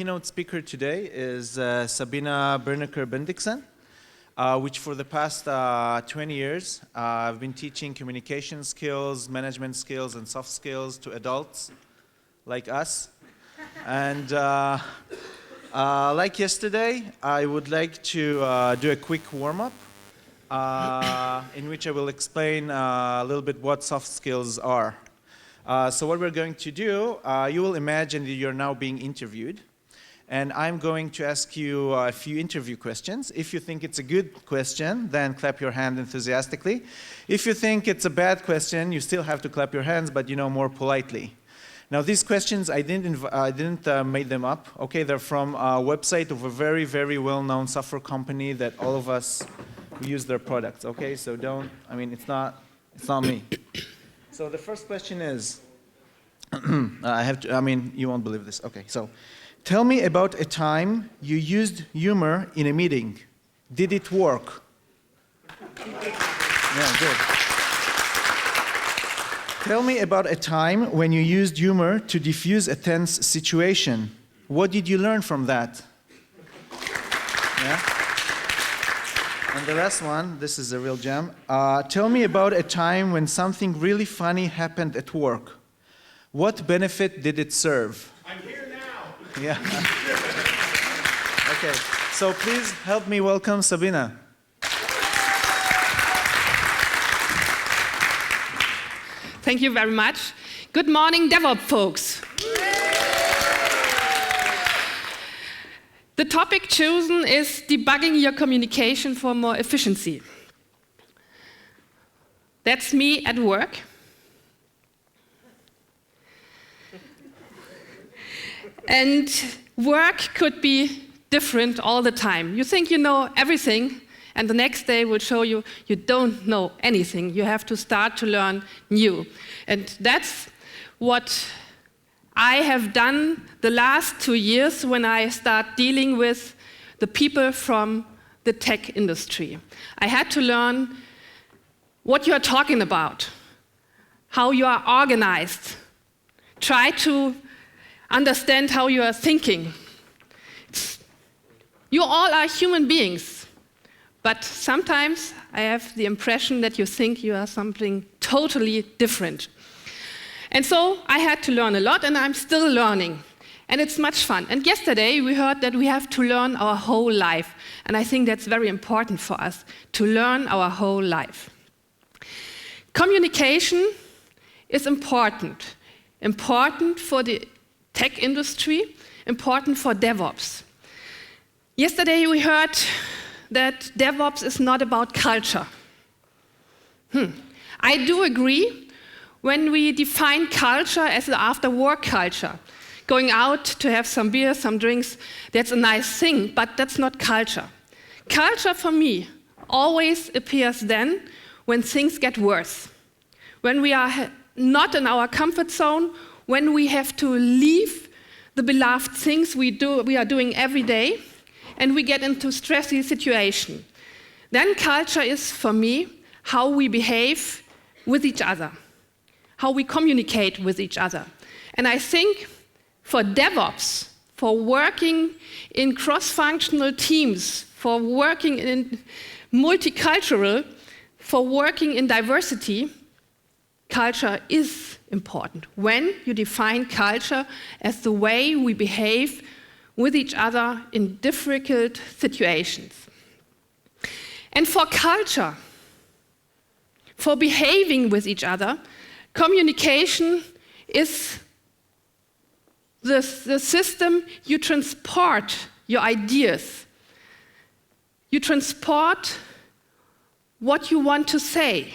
keynote speaker today is Sabina Berneker-Bendiksen, which for the past 20 years I've been teaching communication skills, management skills, and soft skills to adults like us. And like yesterday, I would like to do a quick warm-up in which I will explain a little bit what soft skills are. So what we're going to do, you will imagine that you're now being interviewed, and I'm going to ask you a few interview questions. If you think it's a good question, then clap your hand enthusiastically. If you think it's a bad question, you still have to clap your hands, but more politely. Now these questions, I didn't make them up. Okay, they're from a website of a very, very well-known software company that all of us use their products. Okay, so it's not me. So the first question is, you won't believe this. Okay, so tell me about a time you used humor in a meeting. Did it work? Yeah, good. Tell me about a time when you used humor to diffuse a tense situation. What did you learn from that? Yeah? And the last one, this is a real gem. Tell me about a time when something really funny happened at work. What benefit did it serve? I'm here now. Yeah. Okay, so please help me welcome Sabina. Thank you very much. Good morning, DevOps folks. The topic chosen is debugging your communication for more efficiency. That's me at work. And work could be different all the time. You think you know everything, and the next day will show you you don't know anything. You have to start to learn new. And that's what I have done the last 2 years when I start dealing with the people from the tech industry. I had to learn what you are talking about, how you are organized, try to understand how you are thinking. You all are human beings, but sometimes I have the impression that you think you are something totally different. And so I had to learn a lot, and I'm still learning. And it's much fun. And yesterday we heard that we have to learn our whole life. And I think that's very important for us, to learn our whole life. Communication is important. Important for the tech industry, important for DevOps. Yesterday we heard that DevOps is not about culture. I do agree. When we define culture as an after-work culture, going out to have some beer, some drinks, that's a nice thing, but that's not culture. Culture for me always appears then when things get worse, when we are not in our comfort zone, when we have to leave the beloved things we are doing every day, and we get into stressy situation. Then culture is, for me, how we behave with each other, how we communicate with each other. And I think for DevOps, for working in cross-functional teams, for working in multicultural, for working in diversity, culture is important. When you define culture as the way we behave with each other in difficult situations. And for culture, for behaving with each other, communication is the system you transport your ideas. You transport what you want to say.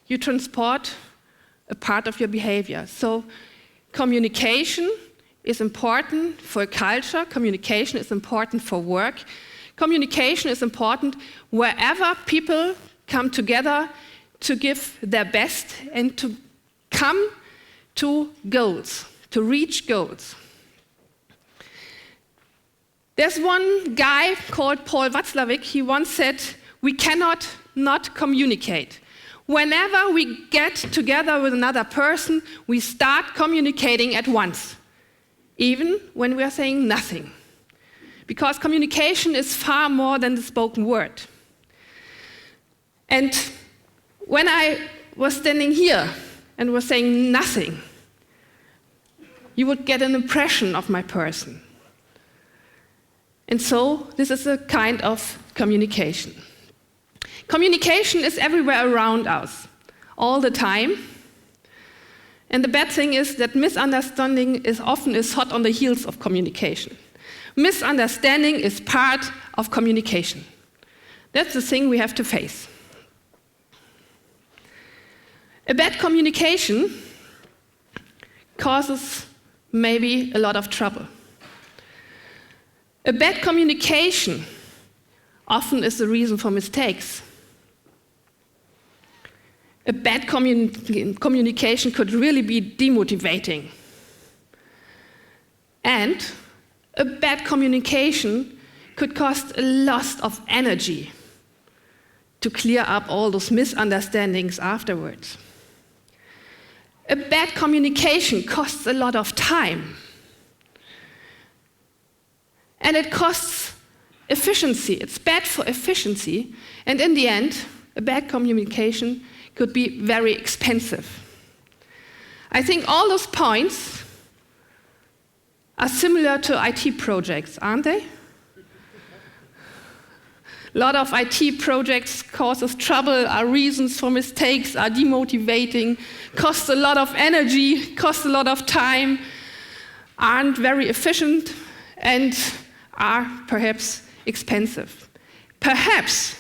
You transport a part of your behavior. So communication is important for culture. Communication is important for work. Communication is important wherever people come together to give their best and to come to goals, to reach goals. There's one guy called Paul Watzlawick. He once said, we cannot not communicate. Whenever we get together with another person, we start communicating at once. even when we are saying nothing. Because communication is far more than the spoken word. And when I was standing here and was saying nothing, you would get an impression of my person. And so this is a kind of communication. Communication is everywhere around us, all the time. And the bad thing is that misunderstanding is often hot on the heels of communication. Misunderstanding is part of communication. That's the thing we have to face. A bad communication causes maybe a lot of trouble. A bad communication often is the reason for mistakes. A bad communication could really be demotivating. And a bad communication could cost a lot of energy to clear up all those misunderstandings afterwards. A bad communication costs a lot of time. And it costs efficiency. It's bad for efficiency. And in the end, a bad communication could be very expensive. I think all those points are similar to IT projects, aren't they? A lot of IT projects causes trouble, are reasons for mistakes, are demotivating, cost a lot of energy, cost a lot of time, aren't very efficient, and are perhaps expensive. Perhaps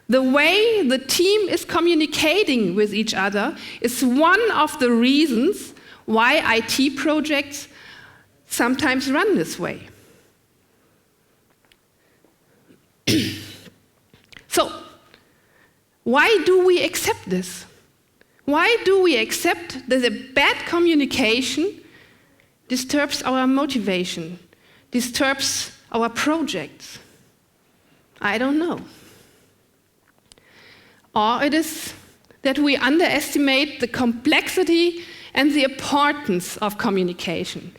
the way the team is communicating with each other is one of the reasons why IT projects sometimes run this way. So, why do we accept this? Why do we accept that a bad communication disturbs our motivation, disturbs our projects? I don't know. Or it is that we underestimate the complexity and the importance of communication.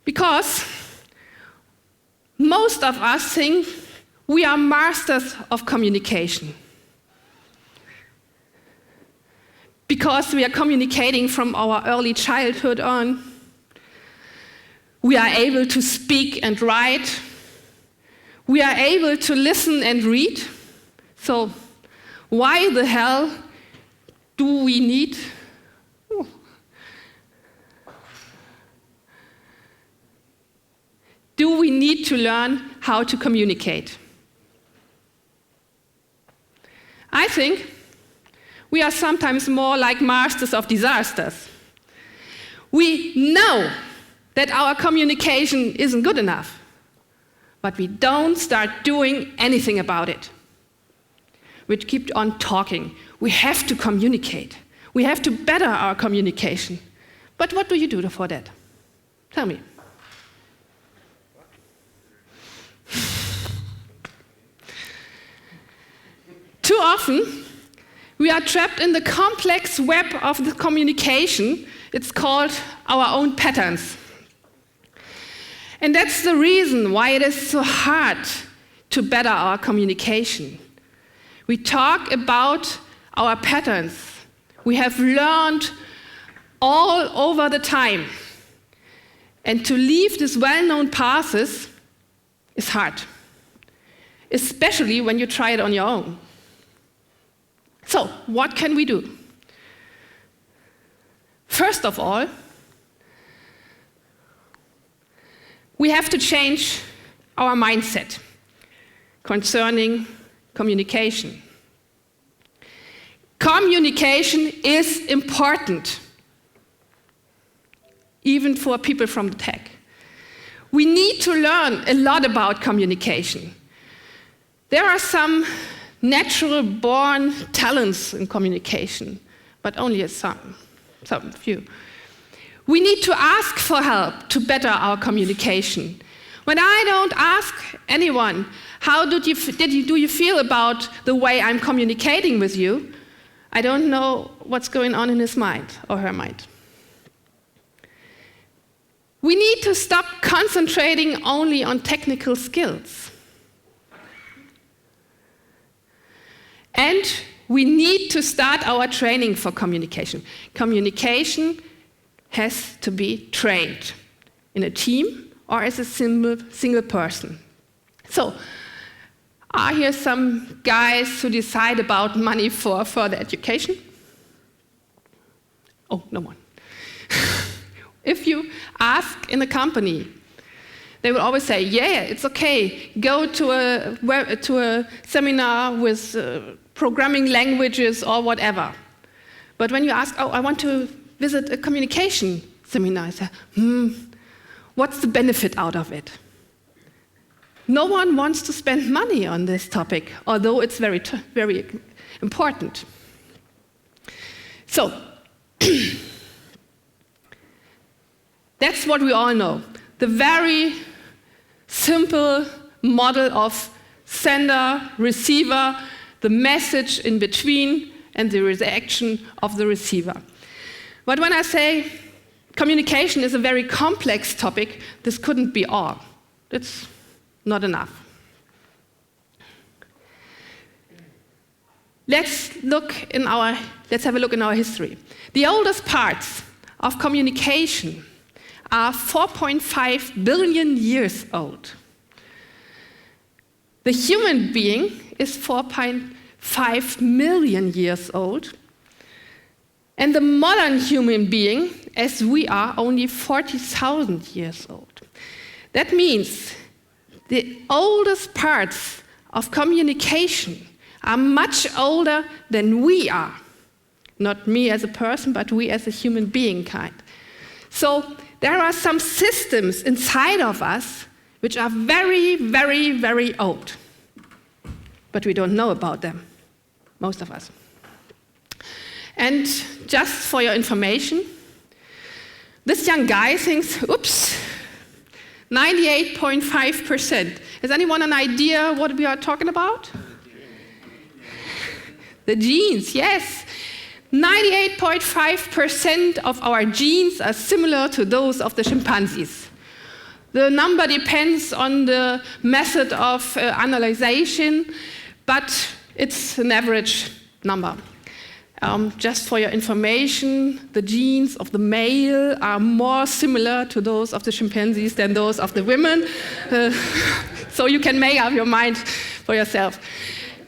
Because most of us think we are masters of communication. Because we are communicating from our early childhood on. We are able to speak and write. We are able to listen and read. So why the hell do we need to learn how to communicate? I think we are sometimes more like masters of disasters. We know that our communication isn't good enough, but we don't start doing anything about it. We keep on talking. We have to communicate. We have to better our communication. But what do you do for that? Tell me. Too often, we are trapped in the complex web of the communication. It's called our own patterns. And that's the reason why it is so hard to better our communication. We talk about our patterns. We have learned all over the time. And to leave these well-known paths is hard, especially when you try it on your own. So, what can we do? First of all, we have to change our mindset concerning communication. Communication is important, even for people from the tech. We need to learn a lot about communication. There are some natural born talents in communication, but only some few. We need to ask for help to better our communication. When I don't ask anyone, how do you feel about the way I'm communicating with you, I don't know what's going on in his mind or her mind. We need to stop concentrating only on technical skills. And we need to start our training for communication. Communication has to be trained in a team or as a single person. So, are here some guys who decide about money for further education? Oh, no one. If you ask in a company, they will always say, yeah, it's okay, go to a seminar with programming languages or whatever. But when you ask, oh, I want to visit a communication seminar, I say, what's the benefit out of it? No one wants to spend money on this topic, although it's very important. So, that's what we all know. The very simple model of sender, receiver, the message in between, and the reaction of the receiver. But when I say communication is a very complex topic, this couldn't be all. It's not enough. Let's have a look in our history. The oldest parts of communication are 4.5 billion years old. The human being is 4.5 million years old. And the modern human being, as we are, only 40,000 years old. That means the oldest parts of communication are much older than we are. Not me as a person, but we as a human being kind. So there are some systems inside of us which are very, very, very old. But we don't know about them, most of us. And just for your information, this young guy thinks, oops, 98.5%. Has anyone an idea what we are talking about? The genes, yes. 98.5% of our genes are similar to those of the chimpanzees. The number depends on the method of analyzation, but it's an average number. Just for your information, the genes of the male are more similar to those of the chimpanzees than those of the women. So you can make up your mind for yourself.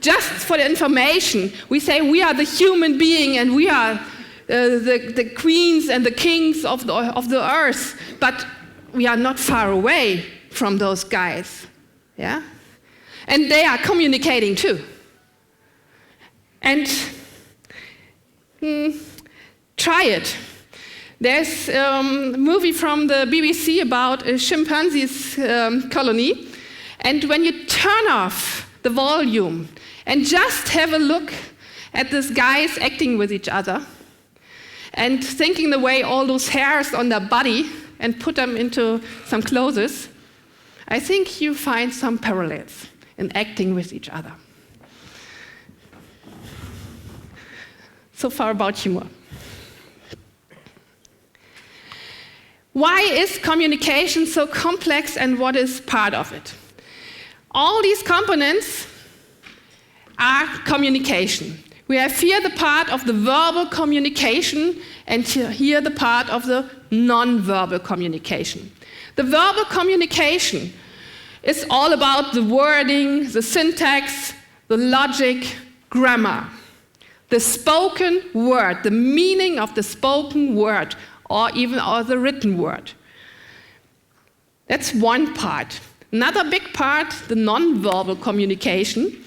Just for the information, we say we are the human being and we are the queens and the kings of the earth, but we are not far away from those guys. Yeah? And they are communicating too. And try it. There's a movie from the BBC about a chimpanzee's colony, and when you turn off the volume and just have a look at these guys acting with each other and thinking the way all those hairs on their body and put them into some clothes, I think you find some parallels in acting with each other. So far about humor. Why is communication so complex and what is part of it? All these components are communication. We have here the part of the verbal communication and here the part of the non-verbal communication. The verbal communication is all about the wording, the syntax, the logic, grammar. The spoken word, the meaning of the spoken word, or even the written word. That's one part. Another big part, the non-verbal communication.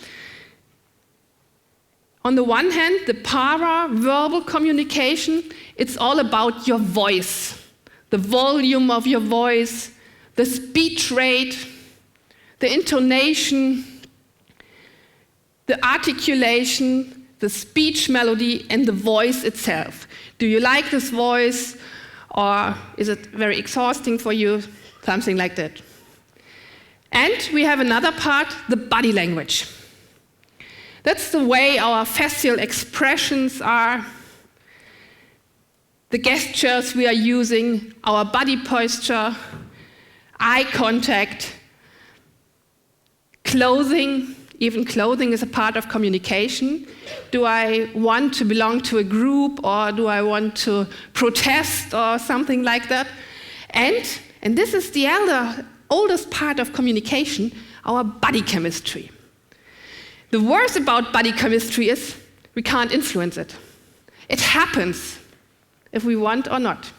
On the one hand, the para-verbal communication, it's all about your voice, the volume of your voice, the speech rate, the intonation, the articulation, the speech melody, and the voice itself. Do you like this voice, or is it very exhausting for you? Something like that. And we have another part, the body language. That's the way our facial expressions are. the gestures we are using, our body posture, eye contact, clothing. Even clothing is a part of communication. Do I want to belong to a group, or do I want to protest or something like that? And this is the oldest part of communication, our body chemistry. The worst about body chemistry is we can't influence it. It happens if we want or not.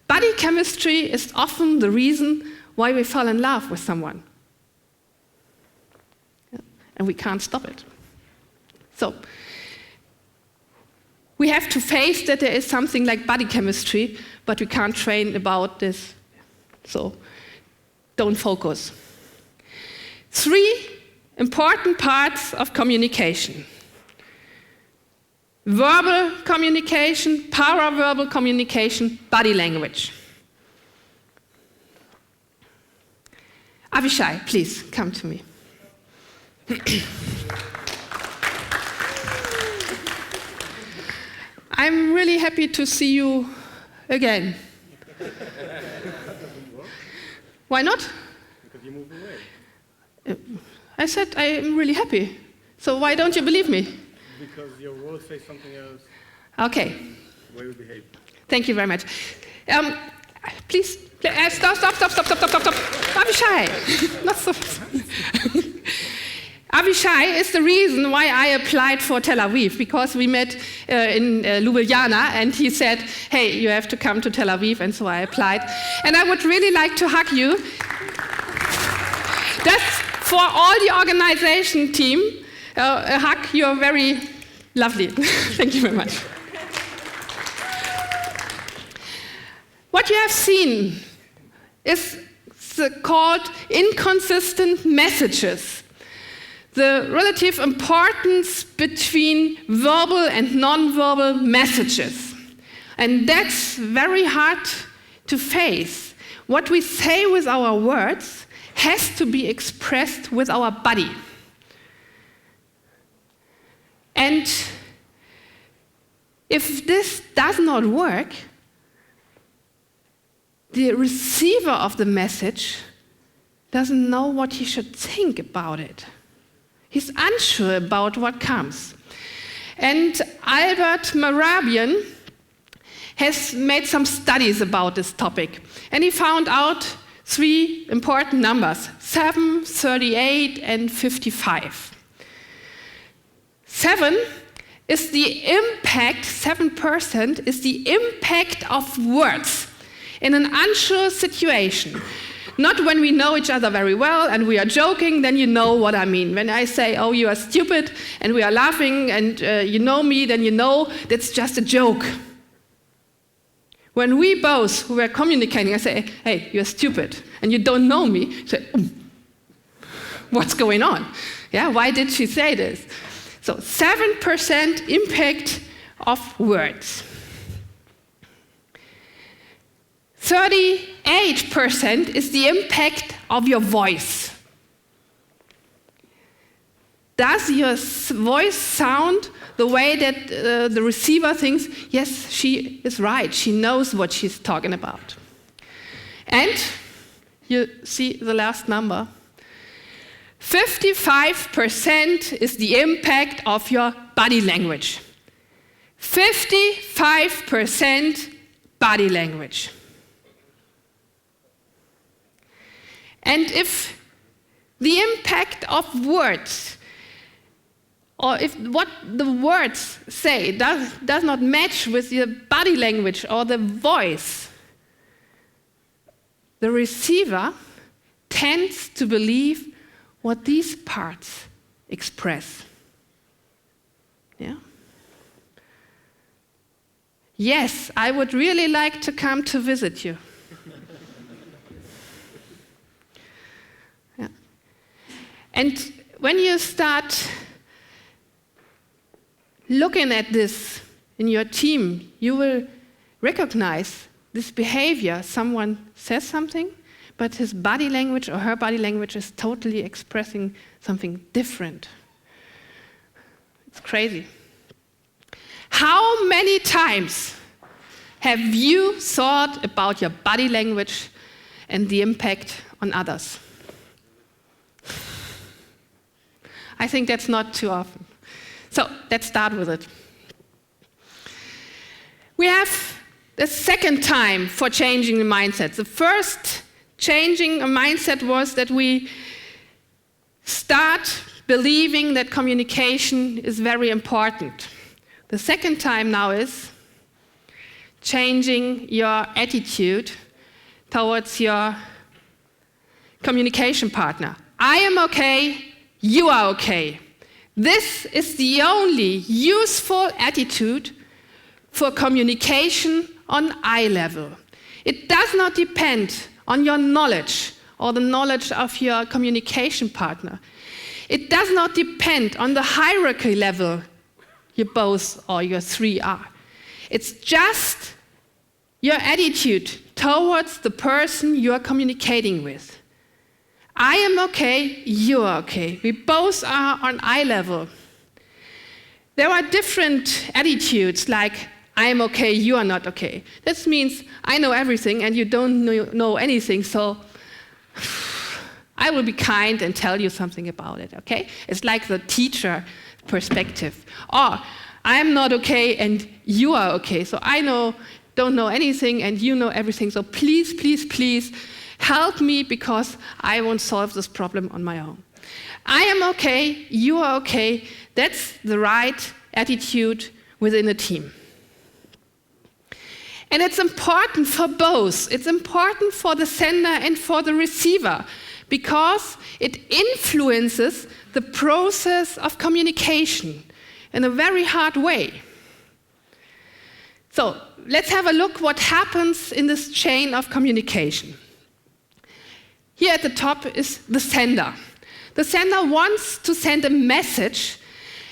Body chemistry is often the reason why we fall in love with someone. And we can't stop it. So, we have to face that there is something like body chemistry, but we can't train about this. So, don't focus. 3 important parts of communication. Verbal communication, paraverbal communication, body language. Avishai, please come to me. I'm really happy to see you again. Why not? Because you moved away. I said I'm really happy. So why don't you believe me? Because your words say something else. Okay. The way we behave. Thank you very much. Please, stop. Avishai. Not so. Avishai is the reason why I applied for Tel Aviv, because we met in Ljubljana, and he said, hey, you have to come to Tel Aviv, and so I applied. And I would really like to hug you. That's for all the organization team. A hug, you're very lovely. Thank you very much. What you have seen is called inconsistent messages. The relative importance between verbal and non-verbal messages. And that's very hard to face. What we say with our words has to be expressed with our body. And if this does not work, the receiver of the message doesn't know what he should think about it. He's unsure about what comes. And Albert Mehrabian has made some studies about this topic. And he found out 3 important numbers: 7, 38, and 55. 7 is the impact, 7% is the impact of words in an unsure situation. Not when we know each other very well and we are joking, then you know what I mean. When I say, oh, you are stupid, and we are laughing, and you know me, then you know that's just a joke. When we both who are communicating, I say, hey, you're stupid, and you don't know me, you say, what's going on? Yeah, why did she say this? So 7% impact of words. 38% is the impact of your voice. Does your voice sound the way that the receiver thinks, yes, she is right, she knows what she's talking about? And you see the last number. 55% is the impact of your body language. 55% body language. And if the impact of words, or if what the words say does not match with your body language or the voice, the receiver tends to believe what these parts express. Yeah? Yes, I would really like to come to visit you. Yeah. And when you start looking at this in your team, you will recognize this behavior. Someone says something, but his body language or her body language is totally expressing something different. It's crazy. How many times Have you thought about your body language and the impact on others? I think that's not too often. So let's start with it. We have the second time for changing the mindset. The first changing a mindset was that we start believing that communication is very important. The second time now is changing your attitude towards your communication partner. I am okay, you are okay. This is the only useful attitude for communication on eye level. It does not depend on your knowledge or the knowledge of your communication partner. It does not depend on the hierarchy level you both or you three are. It's just your attitude towards the person you are communicating with. I am okay, you are okay. We both are on eye level. There are different attitudes like I am okay, you are not okay. This means I know everything and you don't know anything, so I will be kind and tell you something about it, okay? It's like the teacher perspective. Or I am not okay and you are okay, so I don't know anything and you know everything, so please, please, please help me because I won't solve this problem on my own. I am okay, you are okay. That's the right attitude within a team. And it's important for both. It's important for the sender and for the receiver because it influences the process of communication in a very hard way. So let's have a look what happens in this chain of communication. Here at the top is the sender. The sender wants to send a message,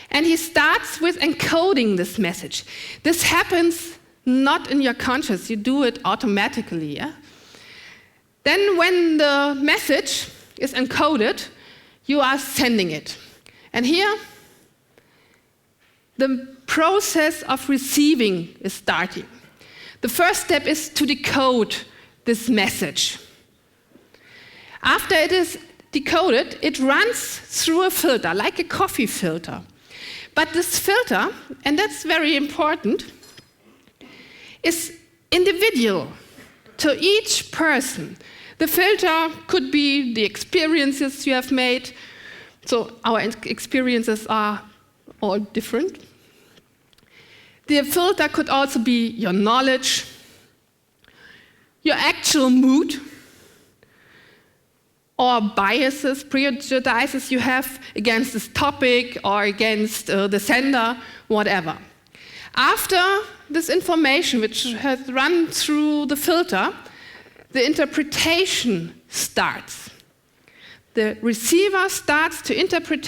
and he starts with encoding this message. This happens not in your conscious, you do it automatically. Yeah? Then when the message is encoded, you are sending it. And here, the process of receiving is starting. The first step is to decode this message. After it is decoded, it runs through a filter, like a coffee filter. But this filter, and that's very important, is individual to each person. The filter could be the experiences you have made. So our experiences are all different. The filter could also be your knowledge, your actual mood, or biases, prejudices you have against this topic or against the sender, whatever. After this information, which has run through the filter, the interpretation starts. The receiver starts to interpret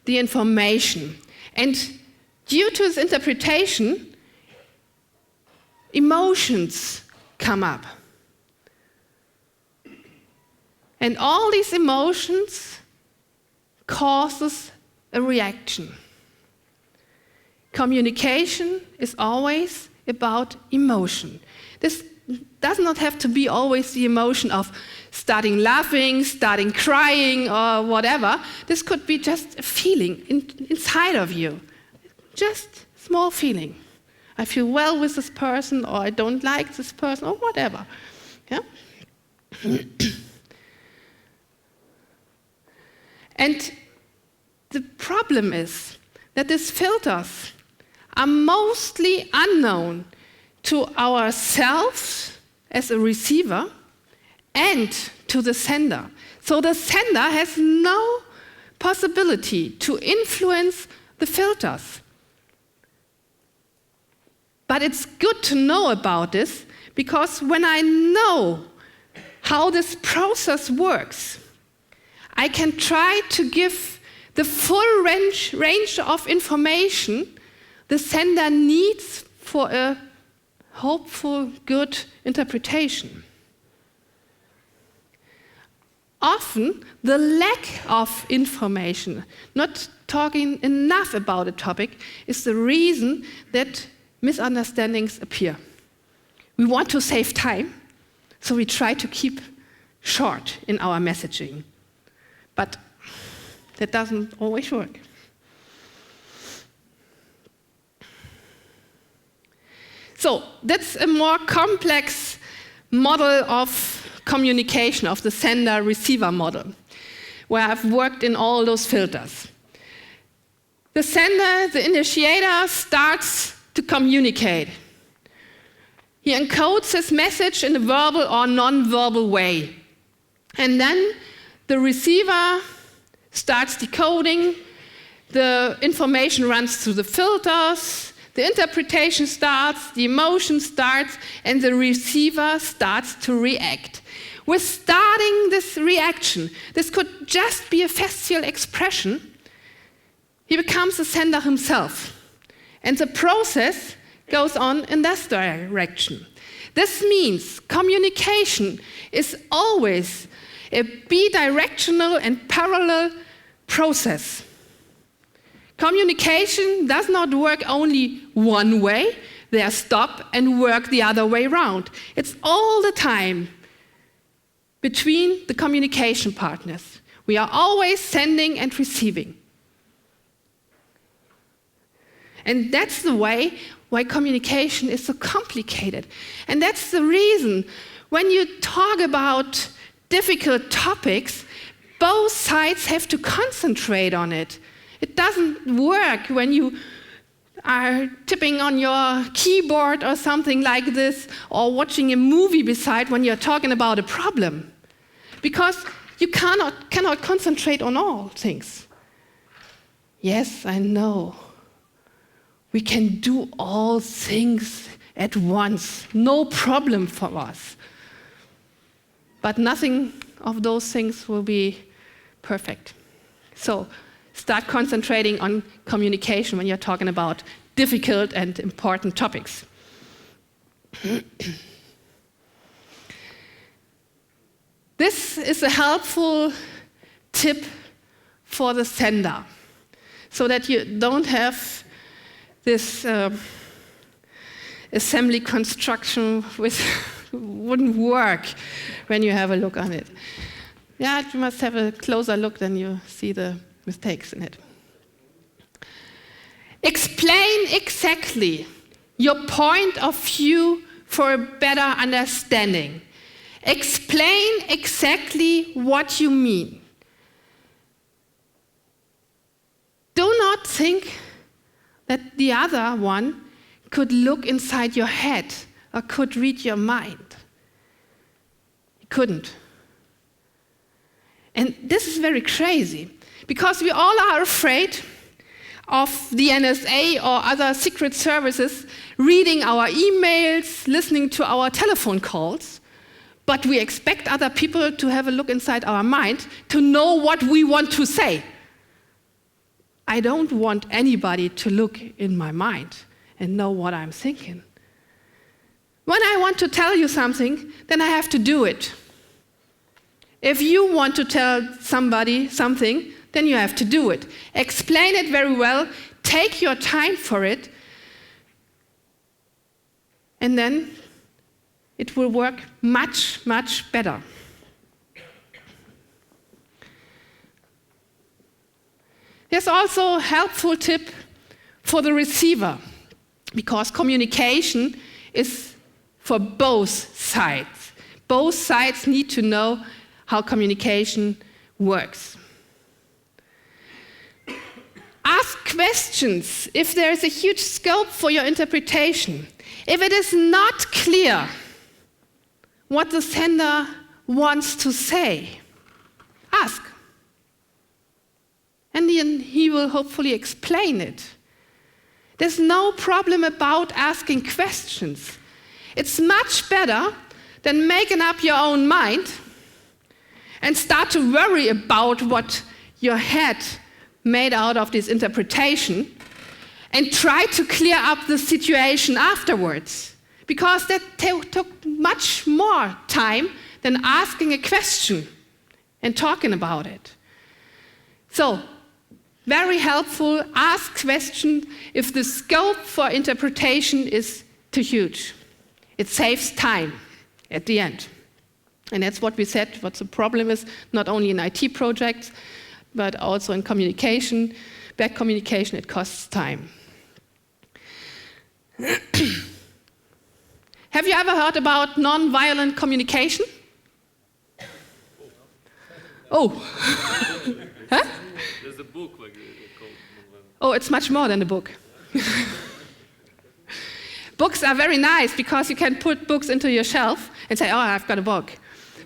the information. And due to this interpretation, emotions come up. And all these emotions causes a reaction. Communication is always about emotion. This does not have to be always the emotion of starting laughing, starting crying, or whatever. This could be just a feeling inside of you. Just small feeling. I feel well with this person, or I don't like this person, or whatever. Yeah? And the problem is that these filters are mostly unknown to ourselves as a receiver and to the sender. So the sender has no possibility to influence the filters. But it's good to know about this because when I know how this process works, I can try to give the full range of information the sender needs for a hopeful, good interpretation. Often, the lack of information, not talking enough about a topic, is the reason that misunderstandings appear. We want to save time, so we try to keep short in our messaging. But that doesn't always work. So that's a more complex model of communication, of the sender-receiver model, where I've worked in all those filters. The sender, the initiator, starts to communicate. He encodes his message in a verbal or non-verbal way. And then the receiver starts decoding, the information runs through the filters, the interpretation starts, the emotion starts, and the receiver starts to react. With starting this reaction, this could just be a facial expression, he becomes a sender himself. And the process goes on in this direction. This means communication is always a bidirectional and parallel process. Communication does not work only one way, they stop and work the other way around. It's all the time between the communication partners. We are always sending and receiving. And that's the way why communication is so complicated. And that's the reason when you talk about difficult topics, both sides have to concentrate on it. It doesn't work when you are tipping on your keyboard or something like this, or watching a movie beside when you're talking about a problem. Because you cannot concentrate on all things. Yes, I know. We can do all things at once. No problem for us. But nothing of those things will be perfect. So start concentrating on communication when you're talking about difficult and important topics. This is a helpful tip for the sender, so that you don't have this assembly construction which wouldn't work when you have a look on it. Yeah, you must have a closer look, then you see the mistakes in it. Explain exactly your point of view for a better understanding. Explain exactly what you mean. Do not think that the other one could look inside your head or could read your mind. He couldn't. And this is very crazy, because we all are afraid of the NSA or other secret services reading our emails, listening to our telephone calls, but we expect other people to have a look inside our mind to know what we want to say. I don't want anybody to look in my mind and know what I'm thinking. When I want to tell you something, then I have to do it. If you want to tell somebody something, then you have to do it. Explain it very well, take your time for it, and then it will work much, much better. There's also a helpful tip for the receiver, because communication is for both sides. Both sides need to know how communication works. Ask questions if there is a huge scope for your interpretation. If it is not clear what the sender wants to say, ask. And then he will hopefully explain it. There's no problem about asking questions. It's much better than making up your own mind and start to worry about what your head made out of this interpretation and try to clear up the situation afterwards. Because that took much more time than asking a question and talking about it. So, very helpful, ask questions if the scope for interpretation is too huge. It saves time at the end. And that's what we said, what the problem is, not only in IT projects, but also in communication. Bad communication, it costs time. Have you ever heard about nonviolent communication? Oh. Huh? There's a book like called Nonviolent. Oh, it's much more than a book. Books are very nice because you can put books into your shelf and say, oh, I've got a book.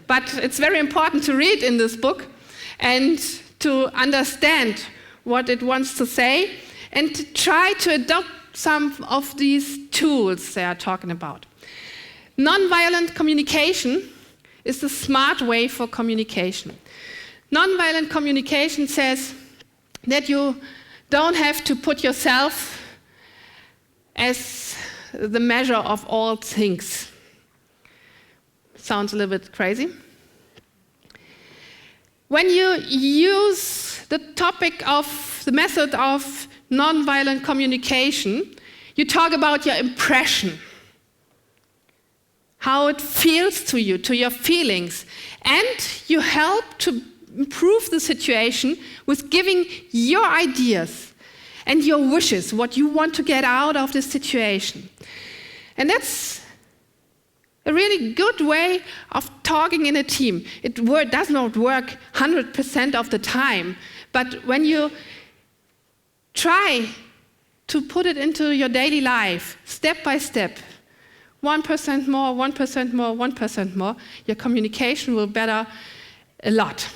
But it's very important to read in this book and to understand what it wants to say and to try to adopt some of these tools they are talking about. Nonviolent communication is the smart way for communication. Nonviolent communication says that you don't have to put yourself as the measure of all things. Sounds a little bit crazy. When you use the topic of the method of nonviolent communication, you talk about your impression, how it feels to you, to your feelings, and you help to improve the situation with giving your ideas and your wishes, what you want to get out of this situation. And that's a really good way of talking in a team. It does not work 100% of the time, but when you try to put it into your daily life, step by step, 1% more, 1% more, 1% more, your communication will better a lot.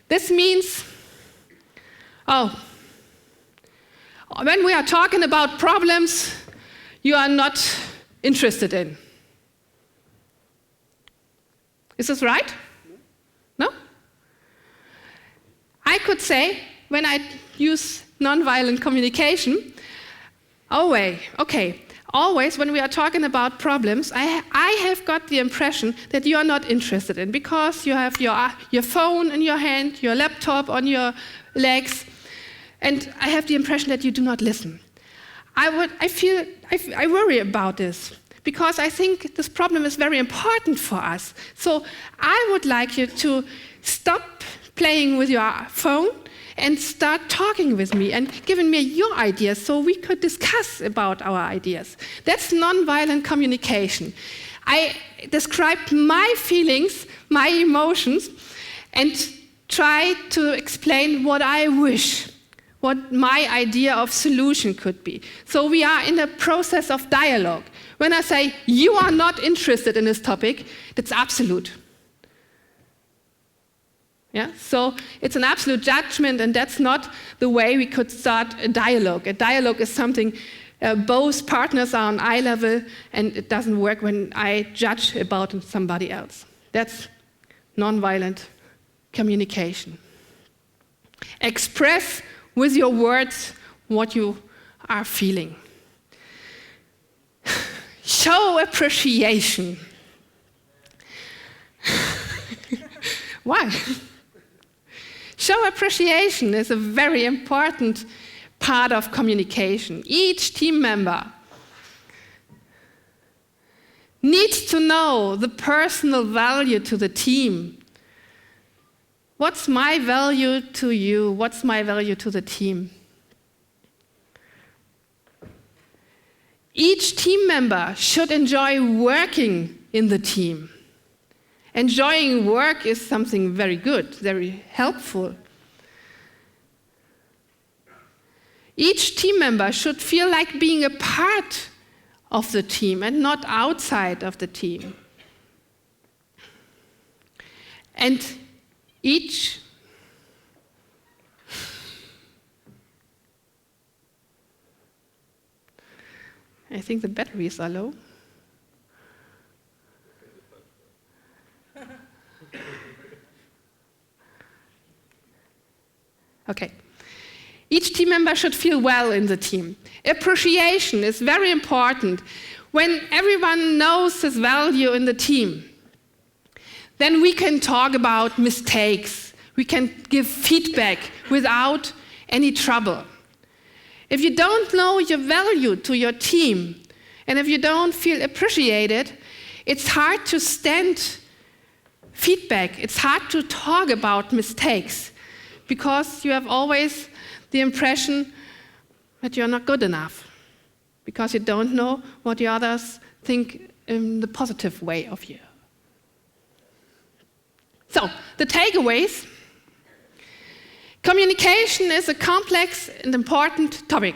This means, when we are talking about problems you are not interested in. Is this right? No? I could say, when I use nonviolent communication, always when we are talking about problems, I have got the impression that you are not interested in, because you have your phone in your hand, your laptop on your legs, and I have the impression that you do not listen. I worry about this, because I think this problem is very important for us. So I would like you to stop playing with your phone and start talking with me and giving me your ideas so we could discuss about our ideas. That's nonviolent communication. I describe my feelings, my emotions, and try to explain what I wish, what my idea of solution could be. So we are in a process of dialogue. When I say, you are not interested in this topic, that's absolute. Yeah? So it's an absolute judgment, and that's not the way we could start a dialogue. A dialogue is something both partners are on eye level, and it doesn't work when I judge about somebody else. That's nonviolent communication. Express with your words what you are feeling. Show appreciation. Why? Show appreciation is a very important part of communication. Each team member needs to know the personal value to the team. What's my value to you? What's my value to the team? Each team member should enjoy working in the team. Enjoying work is something very good, very helpful. Each team member should feel like being a part of the team and not outside of the team. And I think the batteries are low. Okay. Each team member should feel well in the team. Appreciation is very important. When everyone knows his value in the team, then we can talk about mistakes. We can give feedback without any trouble. If you don't know your value to your team, And if you don't feel appreciated, it's hard to stand feedback. It's hard to talk about mistakes because you have always the impression that you're not good enough because you don't know what the others think in the positive way of you. So, the takeaways. Communication is a complex and important topic.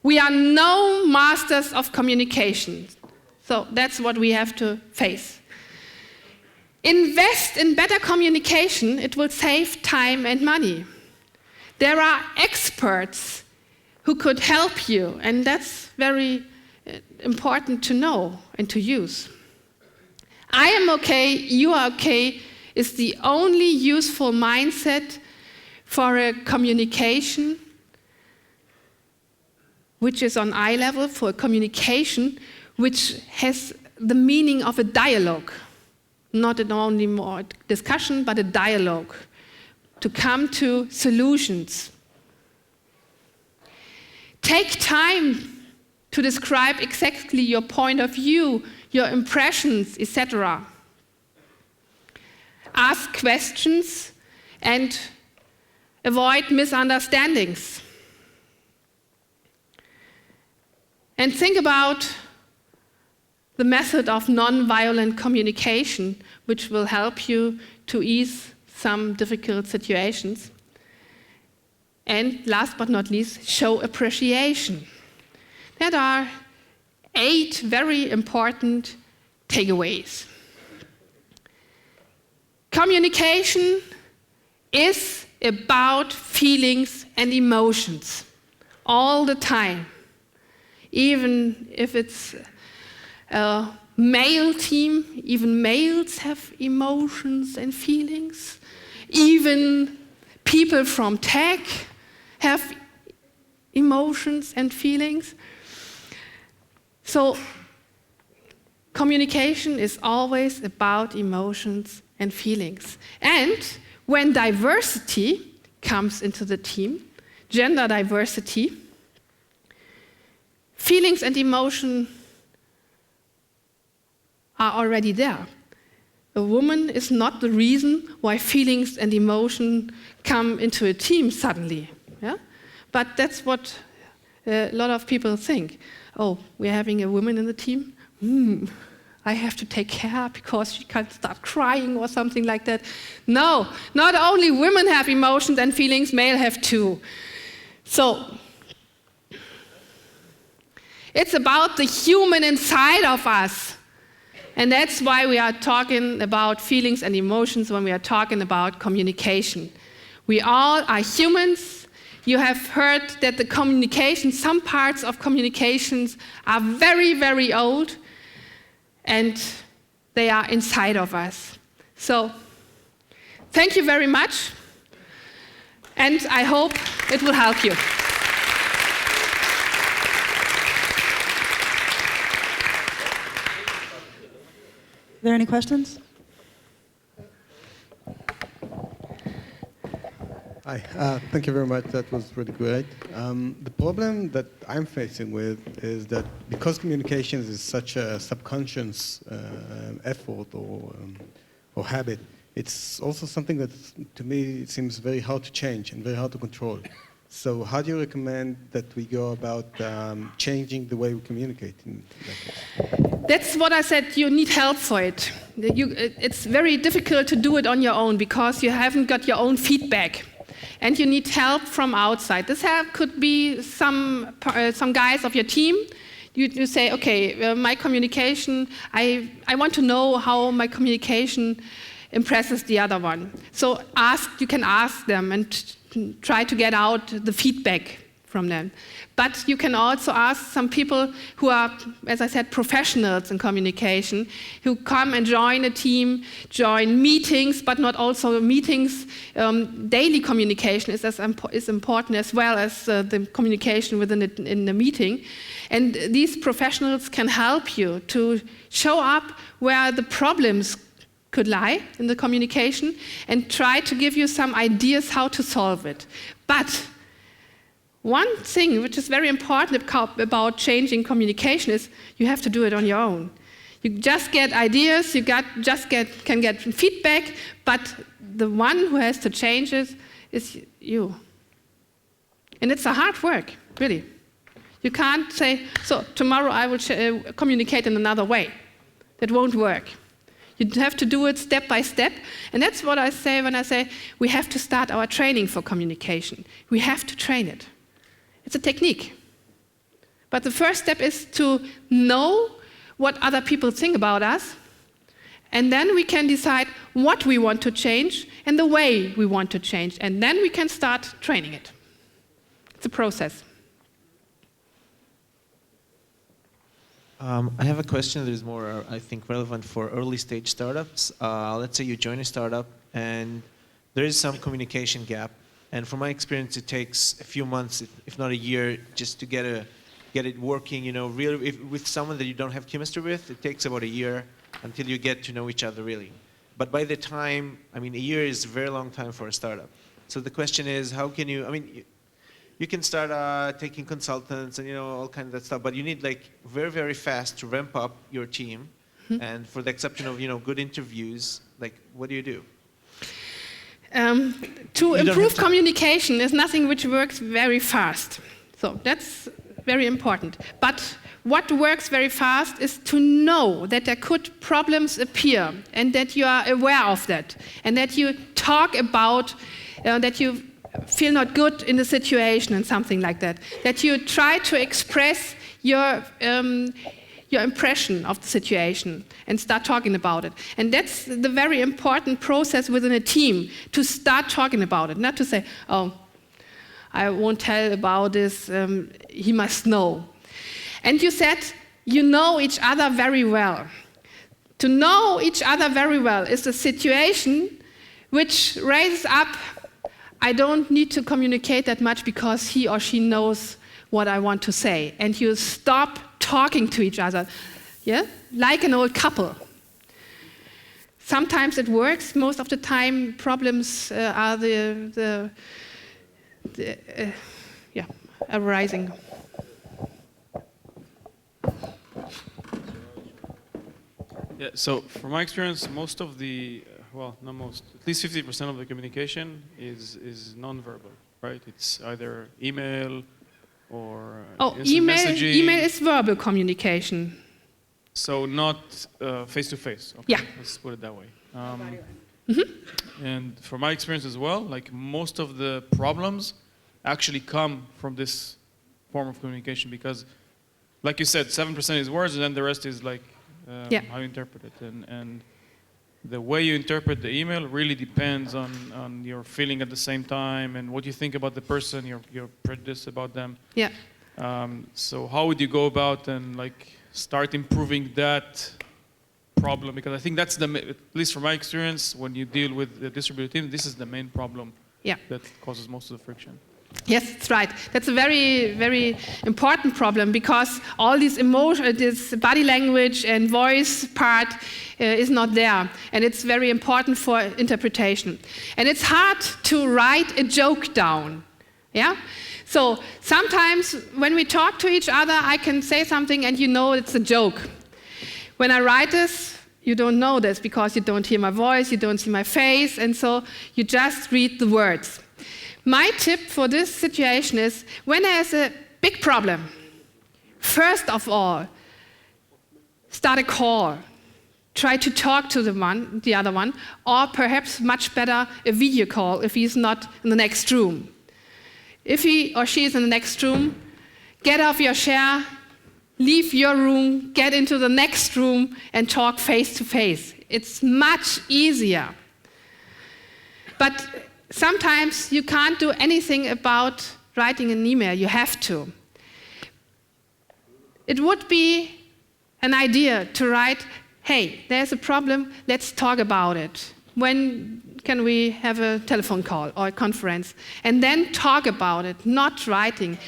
We are no masters of communication. So that's what we have to face. Invest in better communication, it will save time and money. There are experts who could help you, and that's very important to know and to use. I am okay, you are okay is the only useful mindset for a communication which is on eye level, for a communication which has the meaning of a dialogue. Not only more discussion, but a dialogue to come to solutions. Take time to describe exactly your point of view, your impressions, etc. Ask questions and avoid misunderstandings. And think about the method of nonviolent communication, which will help you to ease some difficult situations. And last but not least, show appreciation. There are 8 very important takeaways. Communication is about feelings and emotions all the time. Even if it's a male team, even males have emotions and feelings. Even people from tech have emotions and feelings. So communication is always about emotions and feelings. And when diversity comes into the team, gender diversity, feelings and emotion are already there. A woman is not the reason why feelings and emotion come into a team suddenly. Yeah? But that's what a lot of people think. Oh, we're having a woman in the team? I have to take care because she can't start crying or something like that. No, not only women have emotions and feelings, male have too. So, it's about the human inside of us. And that's why we are talking about feelings and emotions when we are talking about communication. We all are humans. You have heard that the communication, some parts of communications are very, very old, and they are inside of us. So, thank you very much, and I hope it will help you. Are there any questions? Hi, thank you very much. That was really great. The problem that I'm facing with is that because communications is such a subconscious effort or habit, it's also something that, to me, seems very hard to change and very hard to control. So how do you recommend that we go about changing the way we communicate in that case? That's what I said, you need help for it. It's very difficult to do it on your own because you haven't got your own feedback. And you need help from outside. This help could be some guys of your team. You say, okay, my communication, I want to know how my communication impresses the other one. So you can ask them and try to get out the feedback from them. But you can also ask some people who are, as I said, professionals in communication, who come and join a team, join meetings, but not also meetings. Daily communication is important as well as the communication in the meeting. And these professionals can help you to show up where the problems could lie in the communication and try to give you some ideas how to solve it. But One thing which is very important about changing communication is you have to do it on your own. You just get ideas, you can get feedback, but the one who has to change it is you. And it's a hard work, really. You can't say, so tomorrow I will communicate in another way. That won't work. You have to do it step by step. And that's what I say when I say we have to start our training for communication. We have to train it. It's a technique. But the first step is to know what other people think about us. And then we can decide what we want to change and the way we want to change. And then we can start training it. It's a process. I have a question that is more, I think, relevant for early stage startups. Let's say you join a startup and there is some communication gap. And from my experience, it takes a few months, if not a year, just to get it working. You know, really, with someone that you don't have chemistry with, it takes about a year until you get to know each other really. But by the time, I mean, a year is a very long time for a startup. So the question is, how can you? I mean, you can start taking consultants and all kinds of that stuff, but you need like very, very fast to ramp up your team, and for the exception of good interviews. Like, what do you do? To improve communication is nothing which works very fast. So that's very important. But what works very fast is to know that there could problems appear and that you are aware of that and that you talk about that you feel not good in the situation and something like that. That you try to express your impression of the situation and start talking about it. And that's the very important process within a team, to start talking about it, not to say, oh, I won't tell about this, he must know. And you said you know each other very well. To know each other very well is a situation which raises up, I don't need to communicate that much because he or she knows what I want to say. And you stop talking to each other, like an old couple. Sometimes it works. Most of the time, problems are arising. Yeah. So, from my experience, most of the not most, at least 50% of the communication is non-verbal, right? It's either email or messaging. Email is verbal communication. So not face-to-face. Okay, yeah. Let's put it that way. And from my experience as well, like most of the problems actually come from this form of communication because, like you said, 7% is words and then the rest is like how you interpret it. And the way you interpret the email really depends on your feeling at the same time and what you think about the person, your prejudice about them. Yeah. So how would you go about and like start improving that problem? Because I think that's at least from my experience, when you deal with the distributed team, this is the main problem that causes most of the friction. Yes, that's right. That's a very, very important problem because all these this body language and voice part is not there. And it's very important for interpretation. And it's hard to write a joke down. Yeah? So sometimes when we talk to each other, I can say something and you know it's a joke. When I write this, you don't know this because you don't hear my voice, you don't see my face, and so you just read the words. My tip for this situation is, when there's a big problem, first of all, start a call. Try to talk to the other one, or perhaps much better, a video call if he's not in the next room. If he or she is in the next room, get off your chair, leave your room, get into the next room, and talk face to face. It's much easier. But sometimes you can't do anything about writing an email. You have to. It would be an idea to write, hey, there's a problem, let's talk about it. When can we have a telephone call or a conference? And then talk about it, not writing.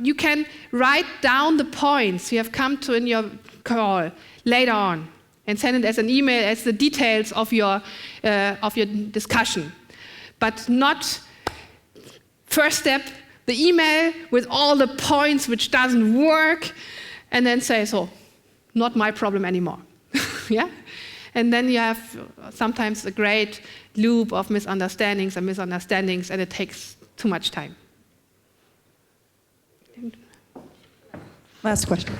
You can write down the points you have come to in your call later on and send it as an email as the details of your discussion. But not first step, the email with all the points which doesn't work, and then say, so, not my problem anymore. Yeah? And then you have sometimes a great loop of misunderstandings, and it takes too much time. Last question.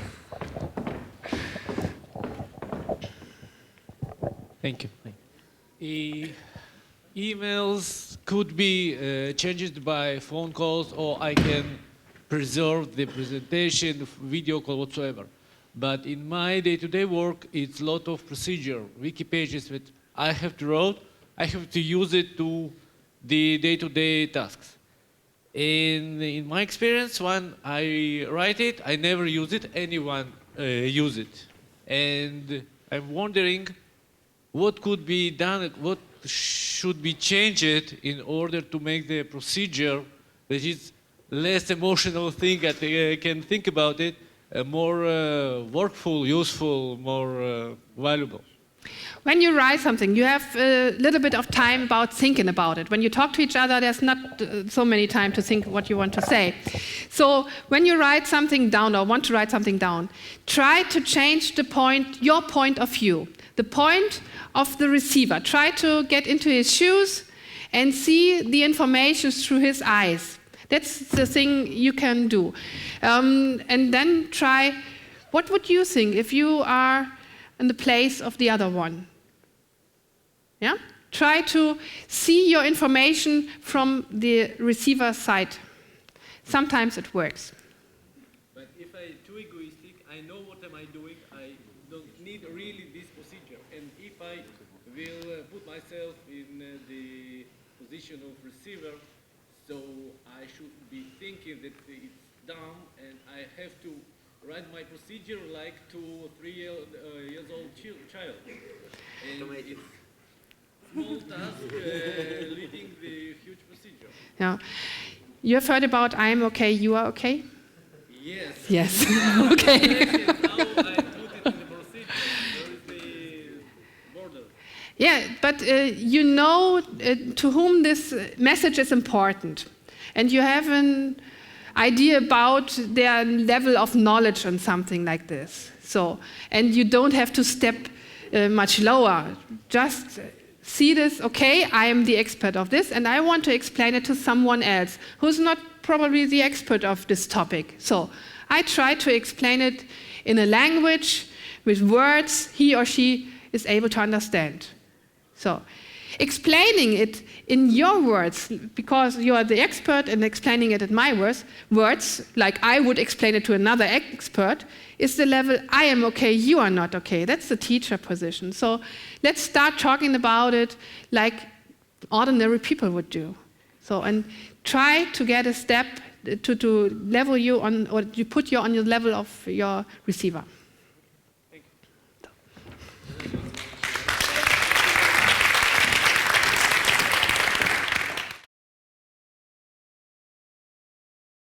Thank you. Emails could be changed by phone calls, or I can preserve the presentation, video call, whatsoever. But in my day-to-day work, it's a lot of procedure, wiki pages that I have to write. I have to use it to the day-to-day tasks. And in my experience, when I write it, I never use it. Anyone use it. And I'm wondering what could be done, what should be changed in order to make the procedure that is less emotional thing that I can think about it, more workful, useful, more valuable. When you write something, you have a little bit of time about thinking about it. When you talk to each other, there's not so many time to think what you want to say. So when you write something down or want to write something down, try to change the point, your point of view, the point of the receiver. Try to get into his shoes and see the information through his eyes. That's the thing you can do. And then try, what would you think if you are in the place of the other one? Yeah? Try to see your information from the receiver side. Sometimes it works. But if I'm too egoistic, I know what am I doing. I don't need really this procedure. And if I will put myself in the position of receiver, so I should be thinking that it's dumb, and I have to write my procedure like 2 or 3 years old child. And it's small task leading the huge procedure. Yeah. You have heard about I'm okay, you are okay? Yes. Yes. Okay. How I put it in the procedure. There is the border. Yeah, but you know to whom this message is important. And you have an idea about their level of knowledge on something like this. So, and you don't have to step much lower. Just see this, okay, I am the expert of this, and I want to explain it to someone else who's not probably the expert of this topic. So I try to explain it in a language with words he or she is able to understand. So explaining it in your words, because you are the expert, and explaining it in my words, like I would explain it to another expert, is the level I am okay, you are not okay. That's the teacher position. So let's start talking about it like ordinary people would do. So, and try to get a step to level you on, or you put you on your level of your receiver.